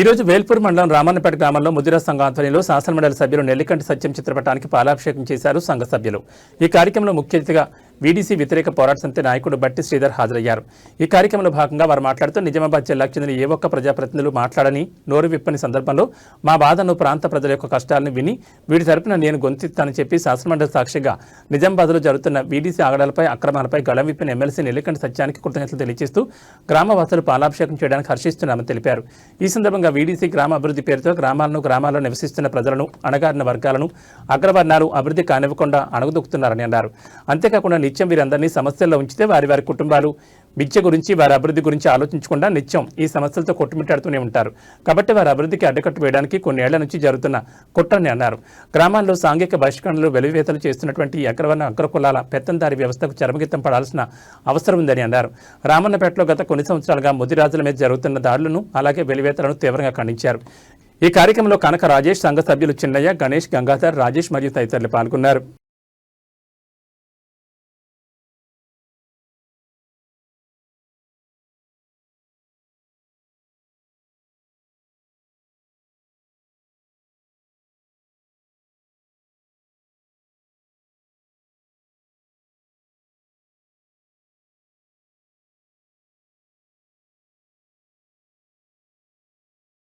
ఈ రోజు వేల్పూర్ మండలం రామన్నపేట గ్రామంలో ముదిరా సంఘ ఆధ్వర్యంలో శాసనమండలి సభ్యులు నెల్లికంటి సత్యం చిత్రపటానికి పాలాభిషేకం చేశారు సంఘ సభ్యులు. ఈ కార్యక్రమంలో ముఖ్య అతిథిగా వీడీసీ వ్యతిరేక పోరాట సమితి నాయకుడు బట్టి శ్రీధర్ హాజరయ్యారు. ఈ కార్యక్రమంలో భాగంగా వారు మాట్లాడుతూ నిజామాబాద్ జిల్లాకు చెందిన ఏ ఒక్క ప్రజాప్రతినిధులు మాట్లాడని నోరు విప్పని సందర్భంలో మా బాధను ప్రాంత ప్రజల యొక్క కష్టాలను విని వీటి తరపున నేను గొంతెత్తానని చెప్పి శాసనమండలి సాక్షిగా నిజామాబాద్లో జరుగుతున్న వీడీసీ ఆగడాలపై అక్రమాలపై గళం విప్పిన ఎమ్మెల్సీ నెల్లికంటి సత్యానికి కృతజ్ఞతలు తెలియజేస్తూ గ్రామవాసులు పాలాభిషేకం చేయడానికి హర్షిస్తున్నామని తెలిపారు. ఈ సందర్భంగా వీడీసీ గ్రామ అభివృద్ధి పేరుతో గ్రామాల్లో నివసిస్తున్న ప్రజలను అణగారిన వర్గాలను అగ్రవర్ణాలు అభివృద్ధి కానివ్వకుండా అణగదొక్కుతున్నారని అన్నారు. అంతేకాకుండా నిత్యం వీరందరినీ సమస్యల్లో ఉంచితే వారి కుటుంబాలు విద్య గురించి వారి అభివృద్ధి గురించి ఆలోచించకుండా నిత్యం ఈ సమస్యలతో కొట్టుమిట్టాడుతూనే ఉంటారు. కాబట్టి వారి అభివృద్ధికి అడ్డుకట్టు వేయడానికి కొన్నేళ్ల నుంచి జరుగుతున్న కుట్రని అన్నారు. గ్రామాల్లో సాంఘిక బహిష్కరణలు వెలివేతలు చేస్తున్నటువంటి ఈ అగ్రవర్ణ అగ్రకులాల పెత్తందారి వ్యవస్థకు చరమగీతం పడాల్సిన అవసరం ఉందని అన్నారు. రామన్నపేటలో గత కొన్ని సంవత్సరాలుగా ముదిరాజుల మీద జరుగుతున్న దాడులను అలాగే వెలివేతలను తీవ్రంగా ఖండించారు. ఈ కార్యక్రమంలో కనక రాజేష్, సంఘ సభ్యులు చిన్నయ్య, గణేష్, గంగాధర్, రాజేష్ మరియు తదితరులు పాల్గొన్నారు.